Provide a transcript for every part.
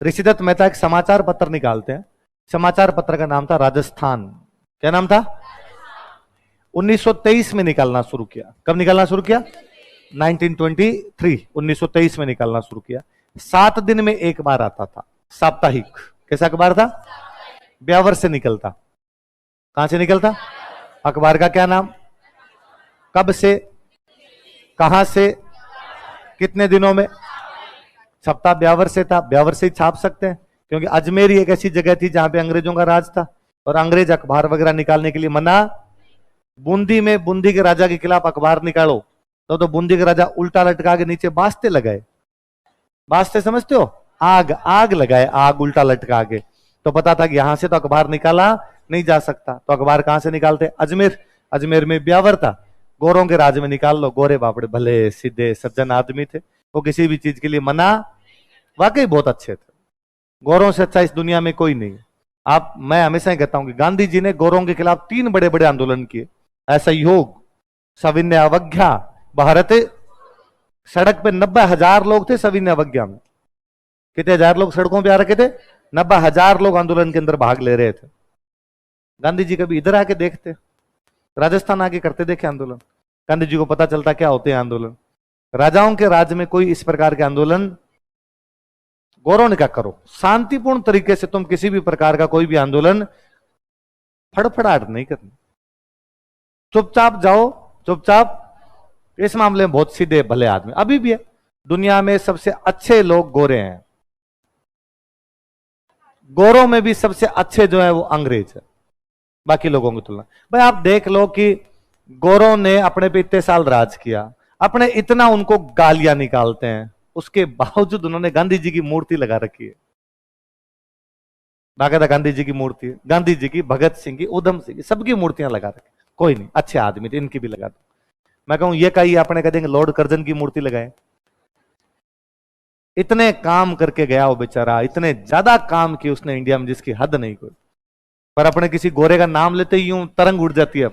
ऋषिदत्त मेहता एक समाचार पत्र निकालते हैं। समाचार पत्र का नाम था राजस्थान। क्या नाम था? 1923 में निकालना शुरू किया। कब निकालना शुरू किया? 1923, 1923 में निकालना शुरू किया। 7 दिन में एक बार आता था, साप्ताहिक। कैसा अखबार था? ब्यावर से निकलता। कहां से निकलता? अखबार का क्या नाम? कब से, कहां से, कितने दिनों में? सप्ताह ब्यावर से था। ब्यावर से ही छाप सकते हैं, क्योंकि अजमेर एक ऐसी जगह थी जहां पे अंग्रेजों का राज था और अंग्रेज अखबार वगैरह निकालने के लिए मना। बूंदी में बूंदी के राजा के खिलाफ अखबार निकालो तो बूंदी के राजा उल्टा लटका के नीचे बास्ते लगाए। बास्ते समझते हो? आग, आग लगाए, आग उल्टा लटका के। तो पता था कि यहां से तो अखबार निकाला नहीं जा सकता, तो अखबार कहां से निकालते? अजमेर। अजमेर में ब्यावर था, गोरों के राज में निकाल लो। गोरे बापड़े भले सीधे सज्जन आदमी थे, वो किसी भी चीज के लिए मना, वाकई बहुत अच्छे थे। गोरों से अच्छा इस दुनिया में कोई नहीं। मैं हमेशा ही कहता हूं कि गांधी जी ने गोरों के खिलाफ 3 बड़े बड़े आंदोलन किए। असहयोग, सविनय अवज्ञा, भारत। सड़क पे 90,000 लोग थे सविनय अवज्ञा में। कितने हजार लोग सड़कों पे आ रखे थे? 90,000 लोग आंदोलन के अंदर भाग ले रहे थे। गांधी जी कभी इधर आके देखते? राजस्थान आके करते देखे आंदोलन? गांधी जी को पता चलता क्या होते हैं आंदोलन। राजाओं के राज में कोई इस प्रकार के आंदोलन गौरव ने क्या करो, शांतिपूर्ण तरीके से तुम किसी भी प्रकार का कोई भी आंदोलन फड़फड़ाहट नहीं करनी, चुपचाप जाओ, चुपचाप। इस मामले में बहुत सीधे भले आदमी अभी भी है। दुनिया में सबसे अच्छे लोग गोरे हैं। गोरों में भी सबसे अच्छे जो है वो अंग्रेज है, बाकी लोगों की तुलना। भाई आप देख लो कि गोरों ने अपने पे इतने साल राज किया, अपने इतना उनको गालियां निकालते हैं, उसके बावजूद उन्होंने गांधी जी की मूर्ति लगा रखी है। बाकायदा गांधी जी की मूर्ति है, गांधी जी की, भगत सिंह की, उधम सिंह की, सबकी मूर्तियां लगा रखी। कोई नहीं, अच्छे आदमी थे, इनकी भी लगा दो। मैं कहूं ये कही अपने कह देंगे लॉर्ड कर्जन की मूर्ति लगाए। इतने काम करके गया वो बेचारा, इतने ज्यादा काम किए उसने इंडिया में जिसकी हद नहीं कोई। पर अपने किसी गोरे का नाम लेते ही यूं तरंग उड़ जाती है।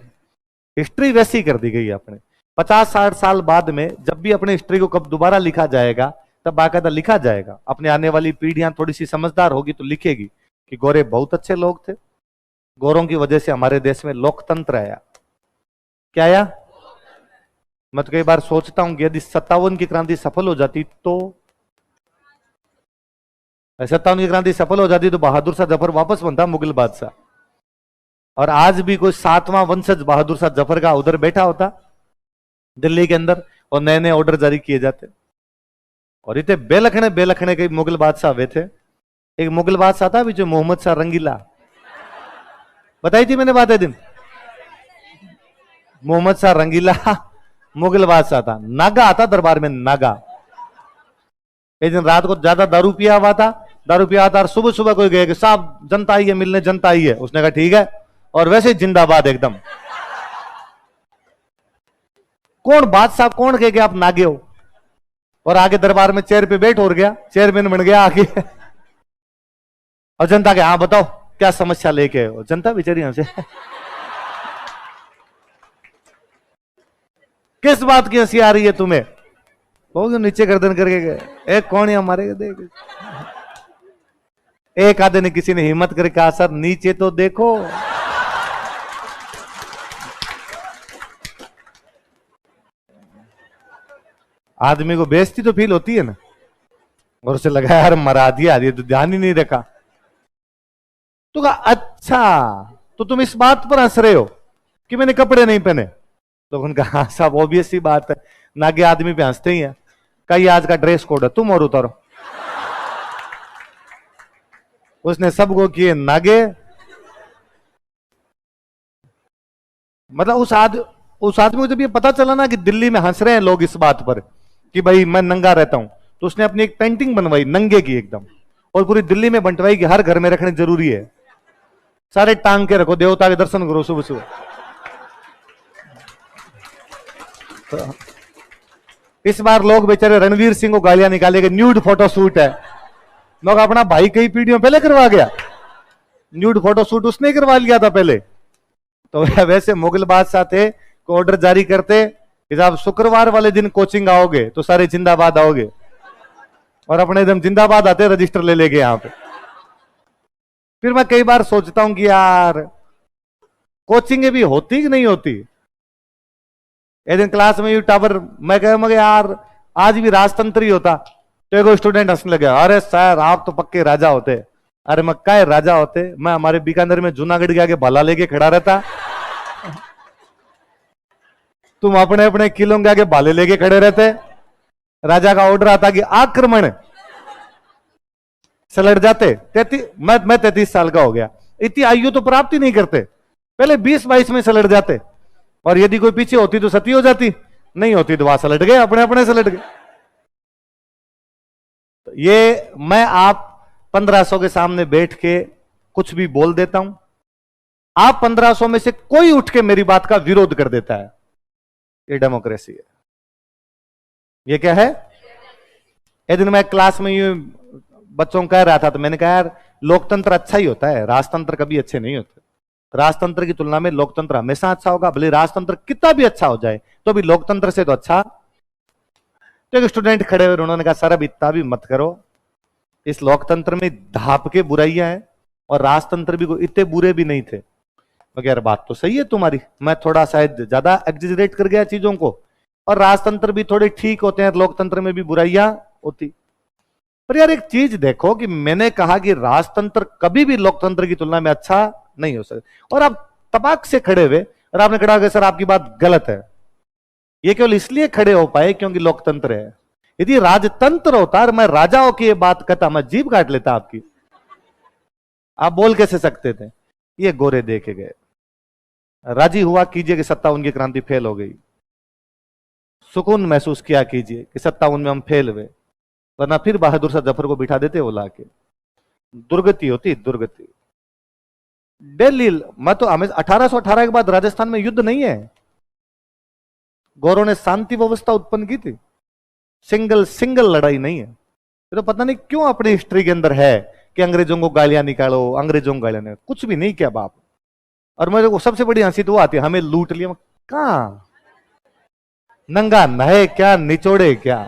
हिस्ट्री वैसी कर दी गई है अपने। 50-60 साल बाद में जब भी अपनी हिस्ट्री को कब दोबारा लिखा जाएगा, तब बाकायदा लिखा जाएगा। अपने आने वाली पीढ़ियां थोड़ी सी समझदार होगी तो लिखेगी कि गोरे बहुत अच्छे लोग थे, गोरों की वजह से हमारे देश में लोकतंत्र आया। क्या आया? मैं तो कई बार सोचता हूं कि यदि 57 की क्रांति सफल हो जाती तो 57 की क्रांति सफल हो जाती तो बहादुर शाह जफर वापस बनता मुगल बादशाह, और आज भी कोई 7वां वंशज बहादुर शाह जफर का उधर बैठा होता दिल्ली के अंदर, और नए नए ऑर्डर जारी किए जाते। और इतने बेलखने बेलखने के मुगल बादशाह हुए थे। एक मुगल बादशाह था भी जो मोहम्मद शाह रंगीला, बताई थी मैंने बात है दिन। मोहम्मद शाह रंगीला मुगल बादशाह था। नागा आता दरबार में, नागा। एक दिन रात को ज्यादा दारू पिया हुआ था, दारू पिया था, और सुबह सुबह कोई गए कि साहब जनता आई है मिलने, जनता आई है। उसने कहा ठीक है, और वैसे जिंदाबाद एकदम। कौन बादशाह, कौन कहे कि आप नागे हो? और आगे दरबार में चेयर पे बैठ हो गया, चेयरमैन बन गया आगे। और जनता के हाँ बताओ क्या समस्या लेके हो? जनता बेचारी हमसे किस बात की हंसी आ रही है तुम्हें? वो नीचे गर्दन करके गए, एक कौन है हमारे देख। एक आधे ने, किसी ने हिम्मत करके कहा सर नीचे तो देखो। आदमी को बेइज्जती तो फील होती है ना, और उसे लगा यार मरा दिया, तो ध्यान ही नहीं रखा। तो कहा अच्छा तो तुम इस बात पर हंस रहे हो कि मैंने कपड़े नहीं पहने? तो उनका हाँ साहब ऑब्वियस ही बात है, नागे आदमी पे हंसते ही है। कही आज का ड्रेस कोड है, तुम और उतारो। उसने सबको किए नागे। मतलब उस आदमी को जब ये पता चला ना कि दिल्ली में हंस रहे हैं लोग इस बात पर कि भाई मैं नंगा रहता हूं, तो उसने अपनी एक पेंटिंग बनवाई नंगे की एकदम, और पूरी दिल्ली में बंटवाई कि हर घर में रखने जरूरी है। सारे टांग के रखो, देवता के दर्शन करो सुबह सुबह। तो इस बार लोग बेचारे रणवीर सिंह को गालियां निकाले कि न्यूड फोटो शूट है। लोग अपना भाई कई पीढ़ियों पहले करवा गया, न्यूड फोटो शूट उसने करवा लिया था पहले। तो वैसे मुगल बादशाह थे, ऑर्डर जारी करते कि आप शुक्रवार वाले दिन कोचिंग आओगे तो सारे जिंदाबाद आओगे, और अपने एकदम जिंदाबाद आते रजिस्टर ले लेके यहां पे। फिर मैं कई बार सोचता हूं कि यार कोचिंग भी होती कि नहीं होती। एक दिन क्लास में यू टावर मैं कह मगर यार आज भी राजतंत्र ही होता, तो एक स्टूडेंट हंसने लगे, अरे सर आप तो पक्के राजा होते। अरे मैं क्या राजा होते, मैं हमारे बीकानेर में जूनागढ़ के आगे भाला लेके खड़ा रहता, तुम अपने अपने किलों के आगे भाले लेके खड़े रहते। राजा का ऑर्डर आता कि आक्रमण, से लड़ जाते। मैं 33 साल का हो गया, इतनी आयु तो प्राप्त ही नहीं करते, पहले 20-22 में से लड़ जाते, और यदि कोई पीछे होती तो सती हो जाती, नहीं होती तो वहां से लट गए, अपने अपने से लट गए। तो ये मैं आप 1500 के सामने बैठ के कुछ भी बोल देता हूं, आप 1500 में से कोई उठ के मेरी बात का विरोध कर देता है, ये डेमोक्रेसी है। ये क्या है? एक दिन मैं क्लास में ये बच्चों को कह रहा था, तो मैंने कहा यार लोकतंत्र अच्छा ही होता है, राजतंत्र कभी अच्छे नहीं होते। राजतंत्र की तुलना में लोकतंत्र हमेशा अच्छा होगा, भले राजतंत्र कितना भी अच्छा हो जाए तो भी लोकतंत्र से तो अच्छा। तो एक स्टूडेंट खड़े हुए, उन्होंने कहा सर अब इतना भी मत करो, इस लोकतंत्र में धाप के बुराइयां हैं और राजतंत्र भी इतने बुरे भी नहीं थे। मैं यार बात तो सही है तुम्हारी, मैं थोड़ा शायद ज्यादा एग्जेजरेट कर गया चीजों को, और राजतंत्र भी थोड़े ठीक होते हैं, लोकतंत्र में भी बुराइयां होती। पर यार एक चीज देखो कि मैंने कहा कि राजतंत्र कभी भी लोकतंत्र की तुलना में अच्छा नहीं हो सकता, और आप तपाक से खड़े हुए और आपने कहा कि सर आपकी बात गलत है। ये केवल इसलिए खड़े हो पाए क्योंकि लोकतंत्र है। यदि राजतंत्र होता और मैं राजाओं की ये बात कहता, मैं जीभ काट लेता आपकी। आप बोल कैसे सकते थे? ये गोरे देखे गए, राजी हुआ कीजिए कि 57 की क्रांति फेल हो गई, सुकून महसूस किया कीजिए कि 57 में हम फेल हुए, वरना फिर बहादुर शाह जफर को बिठा देते वो लाके। दुर्गति होती दुर्गति। दिल्ली मैं तो हमें 1818 के बाद राजस्थान में युद्ध नहीं है, गौरव ने शांति व्यवस्था उत्पन्न की थी, सिंगल लड़ाई नहीं है। तो पता नहीं क्यों अपनी हिस्ट्री के अंदर है कि अंग्रेजों को गालियां निकालो, अंग्रेजों को गालियां निकालो, कुछ भी नहीं किया बाप। और मेरे को सबसे बड़ी हंसी तो वो आती है, हमें लूट लिया। कहां नंगा नहे क्या, निचोड़े क्या,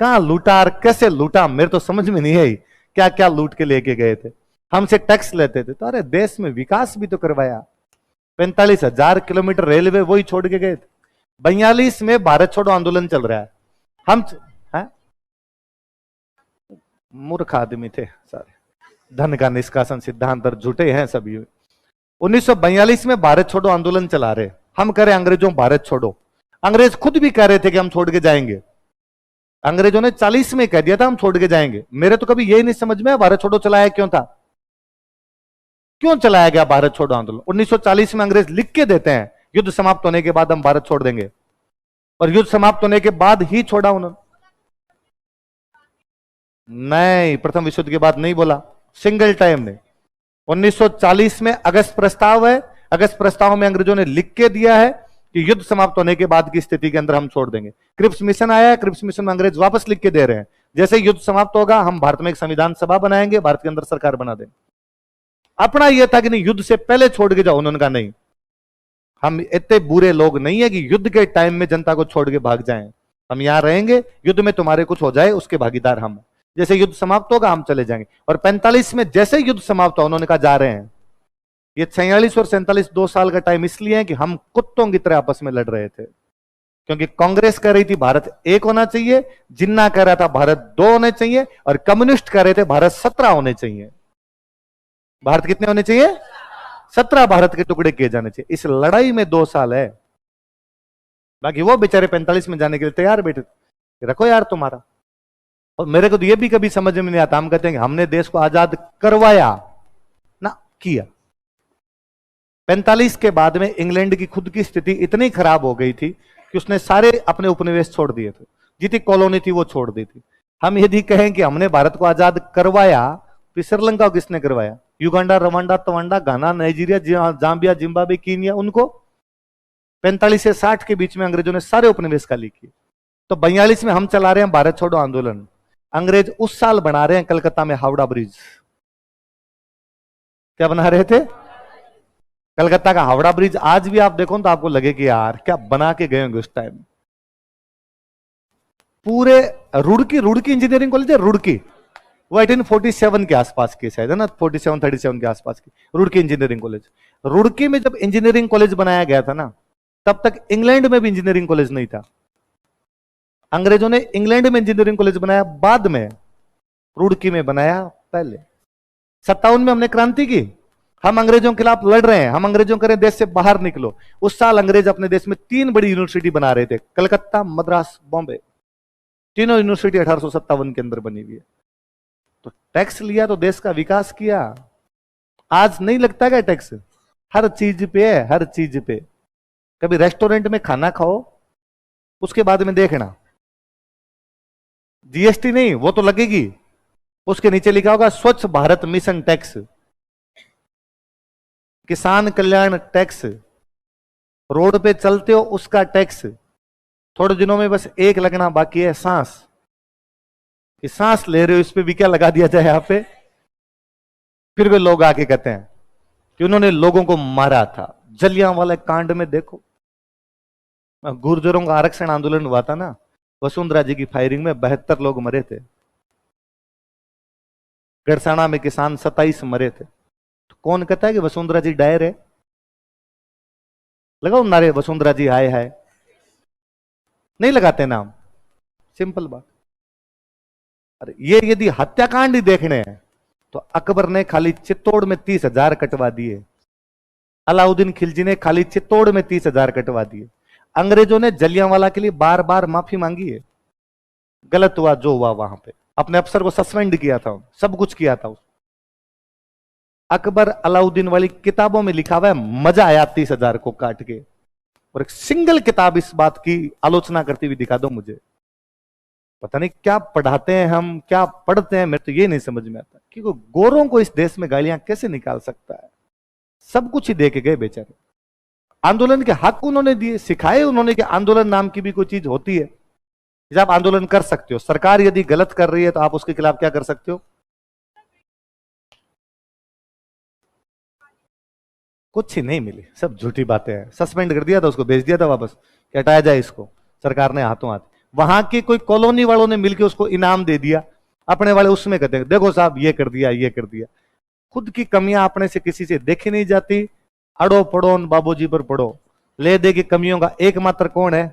कहां लूटा और कैसे लूटा, मेरे तो समझ में नहीं आई। क्या क्या लूट के लेके गए थे, हमसे टैक्स लेते थे, तो अरे देश में विकास भी तो करवाया। 45,000 किलोमीटर रेलवे वही छोड़ के गए थे। 42 में भारत छोड़ो आंदोलन चल रहा है, हम है? मूर्ख आदमी थे सारे, धन का निष्कासन सिद्धांत और झूठे हैं सभी। 1942 में भारत छोड़ो आंदोलन चला रहे, हम कह रहे अंग्रेजों भारत छोड़ो। अंग्रेज खुद भी कह रहे थे कि हम छोड़ के जाएंगे, अंग्रेजों ने 40 में कह दिया था हम छोड़ के जाएंगे। मेरे तो कभी यही नहीं समझ में भारत छोड़ो चलाया क्यों था, क्यों चलाया गया भारत छोड़ो आंदोलन। 1940 में अंग्रेज लिख के देते हैं युद्ध समाप्त होने के बाद हम भारत छोड़ देंगे, और युद्ध समाप्त होने के बाद ही छोड़ा उन्होंने। नहीं, प्रथम विश्व युद्ध के बाद नहीं बोला, सिंगल टाइम ने। 1940 में अगस्त प्रस्ताव है, अगस्त प्रस्ताव में अंग्रेजों ने लिख के दिया है कि युद्ध समाप्त होने के बाद की स्थिति के अंदर हम छोड़ देंगे। क्रिप्स मिशन आया है, क्रिप्स मिशन में अंग्रेज वापस लिख के दे रहे हैं जैसे युद्ध समाप्त होगा हम भारत में एक संविधान सभा बनाएंगे, भारत के अंदर सरकार बना देंगे। अपना यह था कि नहीं युद्ध से पहले छोड़ के जाओ, उन्होंने कहा नहीं, हम इतने बुरे लोग नहीं है कि युद्ध के टाइम में जनता को छोड़ के भाग जाएं, हम यहां रहेंगे, युद्ध में तुम्हारे कुछ हो जाए उसके भागीदार हम, जैसे युद्ध समाप्त होगा हम चले जाएंगे। और 45 में जैसे युद्ध समाप्त हुआ उन्होंने कहा जा रहे हैं। ये 46 और 47 2 साल का टाइम इसलिए है कि हम कुत्तों की तरह आपस में लड़ रहे थे, क्योंकि कांग्रेस कह रही थी भारत एक होना चाहिए, जिन्ना कह रहा था भारत 2 होने चाहिए, और कम्युनिस्ट कह रहे थे भारत 17 होने चाहिए। भारत कितने होने चाहिए? 17 भारत के टुकड़े किए जाने चाहिए। इस लड़ाई में 2 साल है, बाकी वो बेचारे 45 में जाने के लिए तैयार बैठे, रखो यार तुम्हारा। और मेरे को तो ये भी कभी समझ में नहीं आता, हम कहते हैं कि हमने देश को आजाद करवाया ना, किया। 45 के बाद में इंग्लैंड की खुद की स्थिति इतनी खराब हो गई थी कि उसने सारे अपने उपनिवेश छोड़ दिए थे, जितनी कॉलोनी थी वो छोड़ दी थी। हम यदि कहें कि हमने भारत को आजाद करवाया, तो श्रीलंका को किसने करवाया? युगांडा, रवांडा, तवांडा, घाना, नाइजीरिया, जाम्बिया, जिम्बाब्वे, कीनिया, उनको 45 से 60 के बीच में अंग्रेजों ने सारे उपनिवेश खाली किए। तो 42 में हम चला रहे हैं भारत छोड़ो आंदोलन, अंग्रेज उस साल बना रहे हैं कलकत्ता में हावड़ा ब्रिज। क्या बना रहे थे? कलकत्ता का हावड़ा ब्रिज। आज भी आप देखो तो आपको लगे कि यार क्या बना के गए होंगे उस टाइम। पूरे रुड़की, रुड़की इंजीनियरिंग कॉलेज है रुड़की, वो 1847 के आसपास की शायद है ना, 47 37 के आसपास की रुड़की इंजीनियरिंग कॉलेज। रुड़की में जब इंजीनियरिंग कॉलेज बनाया गया था ना, तब तक इंग्लैंड में भी इंजीनियरिंग कॉलेज नहीं था। अंग्रेजों ने इंग्लैंड में इंजीनियरिंग कॉलेज बनाया बाद में, रुड़की में बनाया पहले। 57 में हमने क्रांति की, हम अंग्रेजों के खिलाफ लड़ रहे हैं, हम अंग्रेजों कह रहे हैं देश से बाहर निकलो। उस साल अंग्रेज अपने देश में 3 बड़ी यूनिवर्सिटी बना रहे थे, कलकत्ता, मद्रास, बॉम्बे। तीनों यूनिवर्सिटी 1857 के अंदर बनी हुई है। तो टैक्स लिया तो देश का विकास किया। आज नहीं लगता क्या टैक्स? हर चीज पे है, हर चीज पे। कभी रेस्टोरेंट में खाना खाओ, उसके बाद में देखना जीएसटी नहीं, वो तो लगेगी, उसके नीचे लिखा होगा स्वच्छ भारत मिशन टैक्स, किसान कल्याण टैक्स, रोड पे चलते हो उसका टैक्स। थोड़े दिनों में बस एक लगना बाकी है, सांस। कि सांस ले रहे हो, इस पे भी क्या लगा दिया जाए यहाँ पे। फिर वे लोग आके कहते हैं कि उन्होंने लोगों को मारा था। जलियांवाला कांड में देखो, गुर्जरों का आरक्षण आंदोलन हुआ था ना, वसुंधरा जी की फायरिंग में 72 लोग मरे थे। गड़साना में किसान 27 मरे थे। तो कौन कहता है कि वसुंधरा जी डायर है? लगाओ नारे वसुंधरा जी हाय हाय। नहीं लगाते नाम, सिंपल बात। अरे ये यदि हत्याकांड ही देखने हैं तो अकबर ने खाली चित्तौड़ में 30,000 कटवा दिए, अलाउद्दीन खिलजी ने खाली चित्तौड़ में 30,000 कटवा दिए। अंग्रेजों ने जलियांवाला के लिए बार बार माफी मांगी है। गलत हुआ जो हुआ वहां पे, अपने अफसर को सस्पेंड किया था, सब कुछ किया था। अकबर अलाउद्दीन वाली किताबों में लिखा हुआ है, मजा आया 30,000 को काट के। और एक सिंगल किताब इस बात की आलोचना करती हुई दिखा दो मुझे। पता नहीं क्या पढ़ाते हैं हम, क्या पढ़ते हैं, मेरे तो ये नहीं समझ में आता कि गोरों को इस देश में गालियां कैसे निकाल सकता है। सब कुछ ही दे के गए बेचारे। आंदोलन के हक उन्होंने दिए, सिखाए उन्होंने कि आंदोलन नाम की भी कोई चीज होती है, जब आप आंदोलन कर सकते हो। सरकार यदि गलत कर रही है तो आप उसके खिलाफ क्या कर सकते हो? कुछ ही नहीं मिली, सब झूठी बातें हैं। सस्पेंड कर दिया था, उसको भेज दिया था वापस कि हटाया जाए इसको, सरकार ने हाथों हाथ। वहां के कोई कॉलोनी वालों ने मिलकर उसको इनाम दे दिया, अपने वाले उसमें कहते हैं देखो साहब ये कर दिया, ये कर दिया। खुद की कमियां अपने से किसी से देखी नहीं जाती। अड़ो पड़ो बाबूजी पर पड़ो, ले दे की कमियों का एकमात्र कौन है?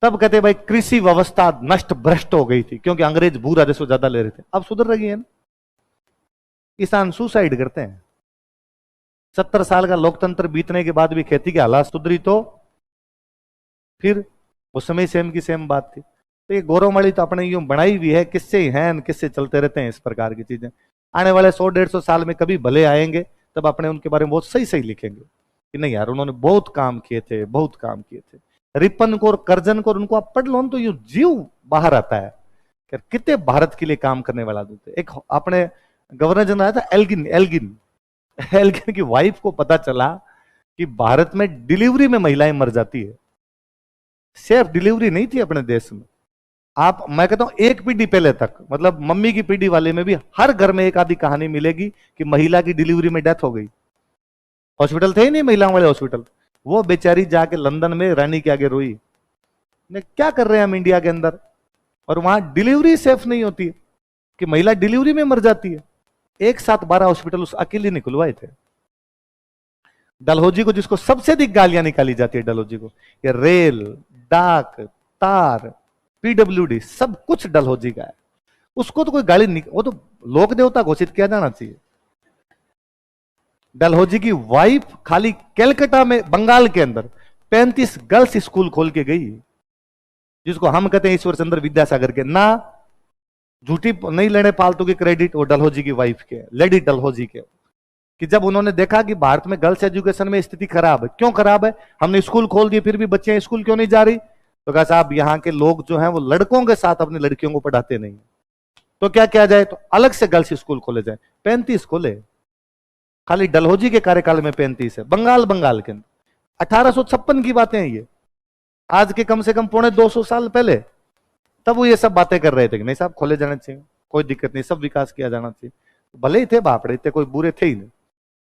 तब कहते भाई कृषि व्यवस्था नष्ट भ्रष्ट हो गई थी क्योंकि अंग्रेज भू राजस्व ज्यादा ले रहे थे। अब सुधर रही है ना, किसान सुसाइड करते हैं। 70 साल का लोकतंत्र बीतने के बाद भी खेती की हालात सुधरी तो फिर उस समय सेम की सेम बात थी। तो ये गौरवमाली तो अपने यूं बनाई हुई है, किससे ही हैं, किससे चलते रहते हैं इस प्रकार की चीजें। आने वाले 100-150 साल में कभी भले आएंगे, तब अपने उनके बारे में बहुत सही सही लिखेंगे कि नहीं यार उन्होंने बहुत काम किए थे, बहुत काम किए थे। रिपन को और कर्जन को उनको आप पढ़ लो तो यूं जीव बाहर आता है कि कितने भारत के लिए काम करने वाला आदमी थे। एक अपने गवर्नर जनरल आया था एल्गिन, एल्गिन एल्गिन की वाइफ को पता चला कि भारत में डिलीवरी में महिलाएं मर जाती है। सेफ डिलीवरी नहीं थी अपने देश में। आप, मैं कहता हूं एक पीढ़ी पहले तक, मतलब मम्मी की पीढ़ी वाले में भी हर घर में एक आधी कहानी मिलेगी कि महिला की डिलीवरी में डेथ हो गई। हॉस्पिटल थे ही नहीं महिलाओं वाले हॉस्पिटल। वो बेचारी जाके लंदन में रानी के आगे रोई, ने क्या कर रहे हैं हम इंडिया के अंदर, और वहां डिलीवरी सेफ नहीं होती है कि महिला डिलीवरी में मर जाती है। एक साथ 12 हॉस्पिटल उस अकेले ने खुलवाए थे। डलहौजी को, जिसको सबसे अधिक गालियां निकाली जाती है डलहौजी को, ये रेल, डाक, तार, पीडब्ल्यूडी सब कुछ डलहौजी का है। उसको तो कोई गाली नहीं, वो तो लोक देवता घोषित किया जाना चाहिए। डलहौजी की वाइफ खाली कैलकाटा में, बंगाल के अंदर 35 गर्ल्स स्कूल खोल के गई, जिसको हम कहते हैं ईश्वर चंद्र विद्यासागर के। ना झूठी नहीं लेने फालतू की क्रेडिट, वो डलहौजी की वाइफ के, लेडी डलहौजी के। कि जब उन्होंने देखा कि भारत में गर्ल्स एजुकेशन में स्थिति खराब है, क्यों खराब है, हमने स्कूल खोल दिए फिर भी बच्चियां स्कूल क्यों नहीं जा रही, तो कहा साहब यहाँ के लोग जो हैं वो लड़कों के साथ अपनी लड़कियों को पढ़ाते नहीं, तो क्या किया जाए, तो अलग से गर्ल्स स्कूल खोले जाए। 35 खोले, खाली डलहौजी के कार्यकाल में 35 है, बंगाल के अंदर। 1856 की बातें हैं ये, आज के कम से कम 250 साल पहले। तब वो ये सब बातें कर रहे थे कि नहीं साहब खोले जाने चाहिए, कोई दिक्कत नहीं, सब विकास किया जाना चाहिए। भले ही थे बापड़े, इतने कोई बुरे थे ही नहीं,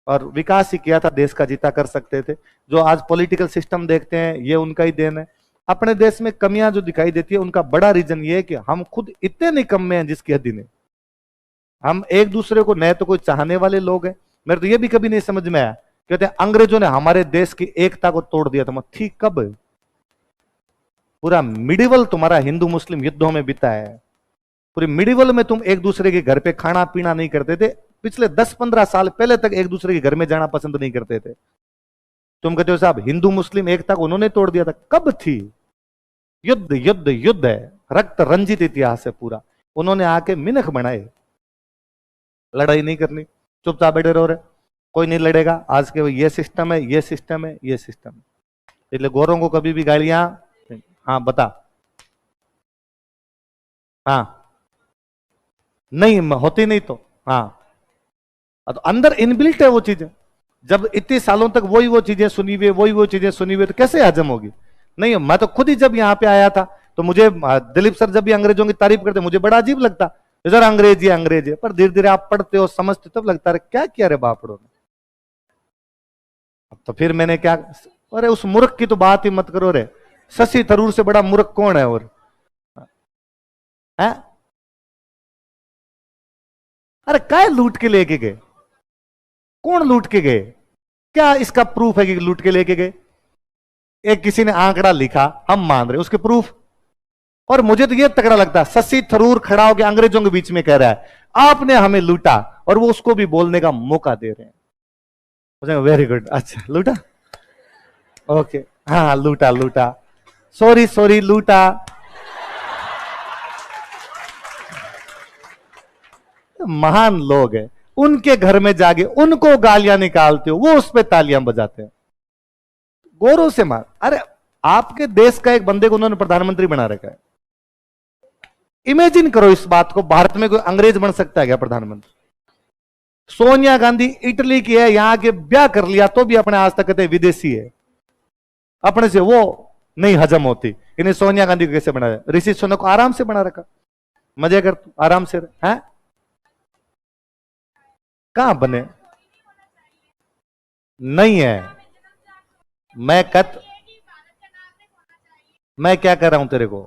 और विकास ही किया था, देश का जीता कर सकते थे। जो आज पॉलिटिकल सिस्टम देखते हैं ये उनका ही देन है। अपने देश में कमियां जो दिखाई देती है उनका बड़ा रीजन ये है कि हम खुद इतने निकम्मे हैं जिसकी हद नहीं। हम एक दूसरे को न तो कोई चाहने वाले लोग हैं। मेरे तो ये भी कभी नहीं समझ में आया, कहते हैं अंग्रेजों ने हमारे देश की एकता को तोड़ दिया था। ठीक कब? पूरा मिडिवल तुम्हारा हिंदू मुस्लिम युद्धों में बीता है। पूरे मिडिवल में तुम एक दूसरे के घर पे खाना पीना नहीं करते थे। पिछले 10-15 साल पहले तक एक दूसरे के घर में जाना पसंद नहीं करते थे। तुम कहते हो साहब हिंदू मुस्लिम एकता को उन्होंने तोड़ दिया था। कब थी? युद्ध युद्ध युद्ध है, रक्त रंजित इतिहास है पूरा। उन्होंने आके मिनख बनाए, लड़ाई नहीं करनी, चुपचाप बैठे रहो रहे, कोई नहीं लड़ेगा। आज के ये सिस्टम है, ये सिस्टम है, ये सिस्टम है। इसलिए गोरों को कभी भी गालियां, हाँ बता, हाँ नहीं होती नहीं तो हाँ, तो अंदर इनबिल्ट है वो चीजें। जब इतने सालों तक वही वो चीजें सुनी हुई, वही वो चीजें सुनी हुई, तो कैसे हजम होगी? नहीं, मैं तो खुद ही जब यहाँ पे आया था तो मुझे दिलीप सर जब भी अंग्रेजों की तारीफ करते मुझे बड़ा अजीब लगता, जरा अंग्रेजी अंग्रेजी। पर धीरे धीरे आप पढ़ते हो समझते तब लगता है क्या किया रे बापड़ों ने। तो फिर मैंने क्या, अरे उस मूर्ख की तो बात ही मत करो रे, शशि थरूर से बड़ा मूर्ख कौन है? और है? अरे काय लूट के लेके गए? कौन लूट के गए? क्या इसका प्रूफ है कि लूट के लेके गए? एक किसी ने आंकड़ा लिखा, हम मान रहे उसके प्रूफ। और मुझे तो यह तगड़ा लगता है, शशि थरूर खड़ा होकर अंग्रेजों के बीच में कह रहा है आपने हमें लूटा, और वो उसको भी बोलने का मौका दे रहे हैं। वेरी गुड, अच्छा लूटा, ओके, हाँ लूटा लूटा, सॉरी सॉरी लूटा। महान लोग हैं, उनके घर में जाके उनको गालियां निकालते हो, वो उस पर तालियां बजाते हैं। गौरव से मार। अरे आपके देश का एक बंदे को उन्होंने प्रधानमंत्री बना रखा है। इमेजिन करो इस बात को, भारत में कोई अंग्रेज बन सकता है क्या प्रधानमंत्री? सोनिया गांधी इटली की है, यहां के ब्याह कर लिया तो भी अपने आज तक कहते विदेशी है, अपने से वो नहीं हजम होती। इन्हें सोनिया गांधी को कैसे बनाया? ऋषि सुनक को आराम से बना रखा, मजे कर तू आराम से है। कहां बने? नहीं है। मैं क्या कह रहा हूं तेरे को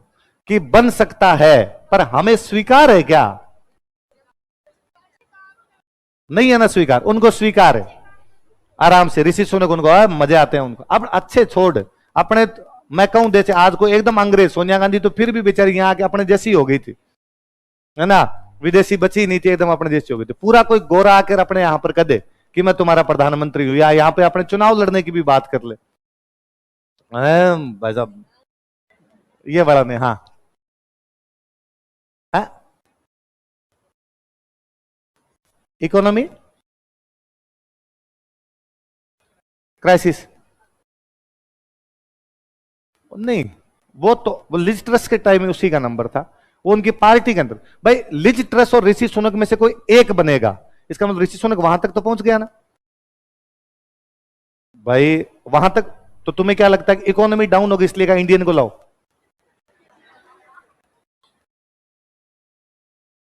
कि बन सकता है, पर हमें स्वीकार है क्या? नहीं है ना स्वीकार, उनको स्वीकार है आराम से। ऋषि सुनक उनको मजे आते हैं उनको। अब अच्छे छोड़ अपने, मैं कहूं जैसे आज को एकदम अंग्रेज, सोनिया गांधी तो फिर भी बेचारी यहां आके अपने जैसी हो गई थी, है ना, विदेशी बची नहीं थी, एकदम अपने जैसी हो गई थी। पूरा कोई गोरा आकर अपने यहां पर कह दे कि मैं तुम्हारा प्रधानमंत्री हूं, या यहां पे अपने चुनाव लड़ने की भी बात कर ले, भाई साहब ये बड़ा नहीं। हाँ इकोनॉमी क्राइसिस नहीं, वो तो लिज ट्रस के टाइम में उसी का नंबर था, वो उनकी पार्टी के अंदर। भाई लिज ट्रस और ऋषि सुनक में से कोई एक बनेगा, इसका मतलब ऋषि सुनक वहां तक तो पहुंच गया ना भाई, वहां तक। तो तुम्हें क्या लगता है कि इकोनॉमी डाउन होगी इसलिए का इंडियन को लाओ?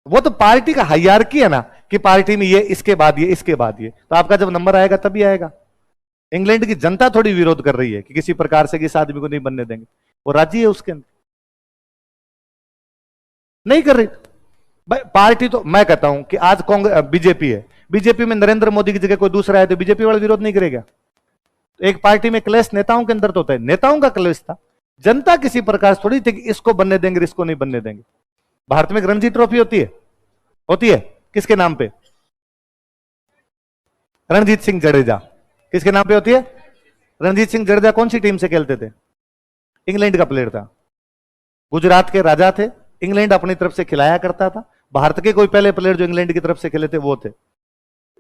वो तो पार्टी का हायरार्की है ना, कि पार्टी में ये, इसके बाद ये, इसके बाद ये, तो आपका जब नंबर आएगा तभी आएगा। इंग्लैंड की जनता थोड़ी विरोध कर रही है कि किसी प्रकार से किस आदमी को नहीं बनने देंगे, वो राजी है उसके अंदर, नहीं कर रही भाई पार्टी। तो मैं कहता हूं कि आज कांग्रेस बीजेपी है, बीजेपी में नरेंद्र मोदी की जगह कोई दूसरा है तो बीजेपी वाला विरोध नहीं करेगा? तो एक पार्टी में क्लेश नेताओं के अंदर तो होता है, नेताओं का क्लेश था, जनता किसी प्रकार से थोड़ी थी कि इसको बनने देंगे इसको नहीं बनने देंगे। भारत में रणजी ट्रॉफी होती है किसके नाम पे? रणजीत सिंह जडेजा किसके नाम पे होती है? रणजीत सिंह जडेजा कौन सी टीम से खेलते थे? इंग्लैंड का प्लेयर था, गुजरात के राजा थे, इंग्लैंड अपनी तरफ से खिलाया करता था। भारत के कोई पहले प्लेयर जो इंग्लैंड की तरफ से खेले थे वो थे।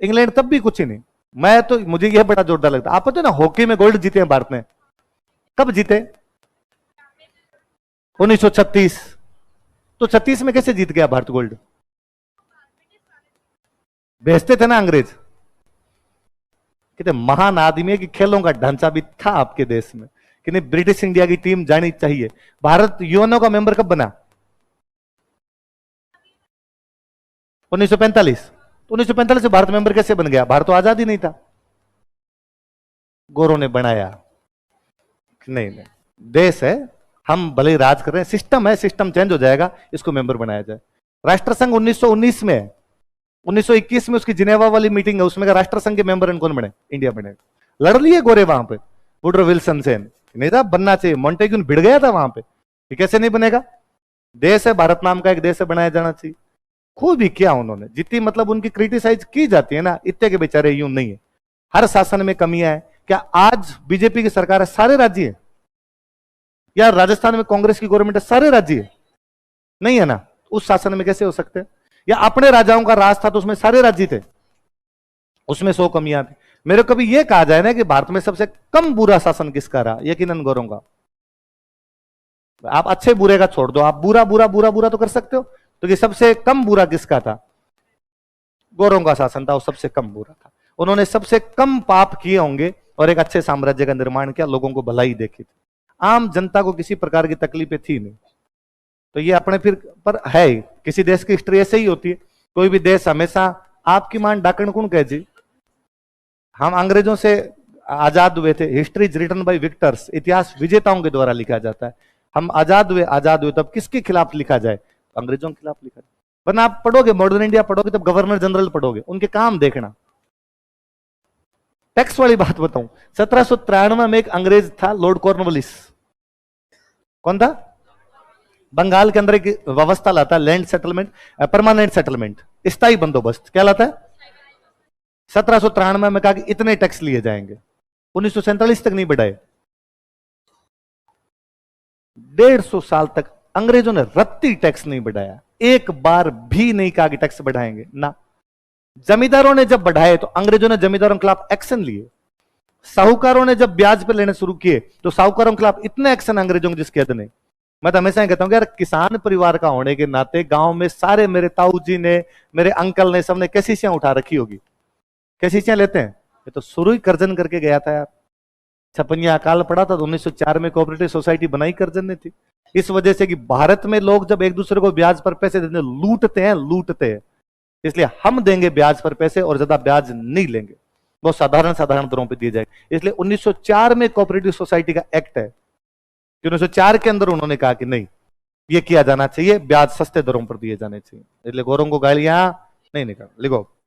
इंग्लैंड तब भी कुछ ही नहीं। मैं तो, मुझे यह बड़ा जोरदार लगता है, आप पता है ना हॉकी में गोल्ड जीते हैं भारत ने? कब जीते? 1936। तो 36 में कैसे जीत गया भारत गोल्ड? भेजते थे ना अंग्रेज। कितने महान आदमी है कि खेलों का ढांचा भी था आपके देश में कि नहीं, ब्रिटिश इंडिया की टीम जानी चाहिए। भारत यूएनओ का मेंबर कब बना? 1945। 1945 से भारत मेंबर कैसे बन गया? भारत तो आजाद ही नहीं था, गोरों ने बनाया। नहीं नहीं, देश है, हम भले ही राज कर रहे हैं, सिस्टम है, सिस्टम चेंज हो जाएगा, इसको मेंबर बनाया जाए। राष्ट्रसंघ 1919 में है, 1921 में उसकी जिनेवा वाली मीटिंग है, उसमें राष्ट्रसंघ के मेंबर कौन बने? इंडिया बने। लड़ लिए गोरे वहां पे वुडरो विल्सन से, नहीं था बनना चाहिए, मॉन्टेग्यू भिड़ गया था वहां पे कि कैसे नहीं बनेगा, देश है भारत नाम का एक देश है, बनाया जाना चाहिए। खूब ही किया उन्होंने, जितनी मतलब उनकी क्रिटिसाइज की जाती है ना, इतने के बेचारे यूं नहीं है। हर शासन में कमियां है। क्या आज बीजेपी की सरकार है सारे राज्य है, या राजस्थान में कांग्रेस की गवर्नमेंट है सारे राज्य है? नहीं है ना, उस शासन में कैसे हो सकते हैं? या अपने राजाओं का राज था तो उसमें सारे राज्य थे, उसमें 100 कमियां थी। मेरे को भी ये कहा जाए ना कि भारत में सबसे कम बुरा शासन किसका रहा, यकीनन गौरों का। आप अच्छे बुरे का छोड़ दो, आप बुरा बुरा बुरा बुरा तो कर सकते हो, तो ये सबसे कम बुरा किसका था? गौरों का शासन था, वो सबसे कम बुरा था। उन्होंने सबसे कम पाप किए होंगे और एक अच्छे साम्राज्य का निर्माण किया, लोगों को भलाई देखी थी, आम जनता को किसी प्रकार की तकलीफें थी नहीं। तो ये अपने फिर पर है, किसी देश की हिस्ट्री ऐसे ही होती है। कोई भी देश हमेशा आपकी मान डाकण कौन कहे जी, हम अंग्रेजों से आजाद हुए थे, history is written by victors, इतिहास विजेताओं के द्वारा लिखा जाता है। हम आजाद हुए तब किसके खिलाफ लिखा जाए? अंग्रेजों के खिलाफ लिखा जाए। वरना आप पढ़ोगे मॉडर्न इंडिया पढ़ोगे तब गवर्नर जनरल पढ़ोगे, उनके काम देखना। टैक्स वाली बात बताऊं, 1793 में एक अंग्रेज था लॉर्ड कॉर्नवालिस। कौन था? बंगाल के अंदर एक व्यवस्था लाता है, लैंड सेटलमेंट, परमानेंट सेटलमेंट, स्थायी बंदोबस्त। क्या लाता है? 1793 में कहा कि इतने टैक्स लिए जाएंगे, 1947 तक नहीं बढ़ाए। 150 साल तक अंग्रेजों ने रत्ती टैक्स नहीं बढ़ाया, एक बार भी नहीं कहा कि टैक्स बढ़ाएंगे ना। जमींदारों ने जब बढ़ाए तो अंग्रेजों ने जमींदारों के खिलाफ एक्शन लिए। साहूकारों ने जब ब्याज पे लेने शुरू किए तो साहूकारों के खिलाफ इतने एक्शन अंग्रेजों के जिसके हद नहीं। मैं तो हमेशा कहता हूं कि यार, किसान परिवार का होने के नाते गांव में सारे मेरे ताऊ जी ने, मेरे अंकल ने, सबने कैसीसियां उठा रखी होगी। कैसीसियां लेते हैं, ये तो शुरू ही कर्जन करके गया था यार। छपनिया अकाल पड़ा था तो 1904 में कोऑपरेटिव सोसाइटी बनाई कर्जन ने थी, इस वजह से कि भारत में लोग जब एक दूसरे को ब्याज पर पैसे देते लूटते हैं, इसलिए हम देंगे ब्याज पर पैसे और ज्यादा ब्याज नहीं लेंगे, बहुत साधारण साधारण दरों पे दिए जाएंगे। इसलिए 1904 में कोऑपरेटिव सोसाइटी का एक्ट है कि 1904 के अंदर उन्होंने कहा कि नहीं, ये किया जाना चाहिए, ब्याज सस्ते दरों पर दिए जाने चाहिए। इसलिए गौरों को गालियां नहीं निकाल, लिखो।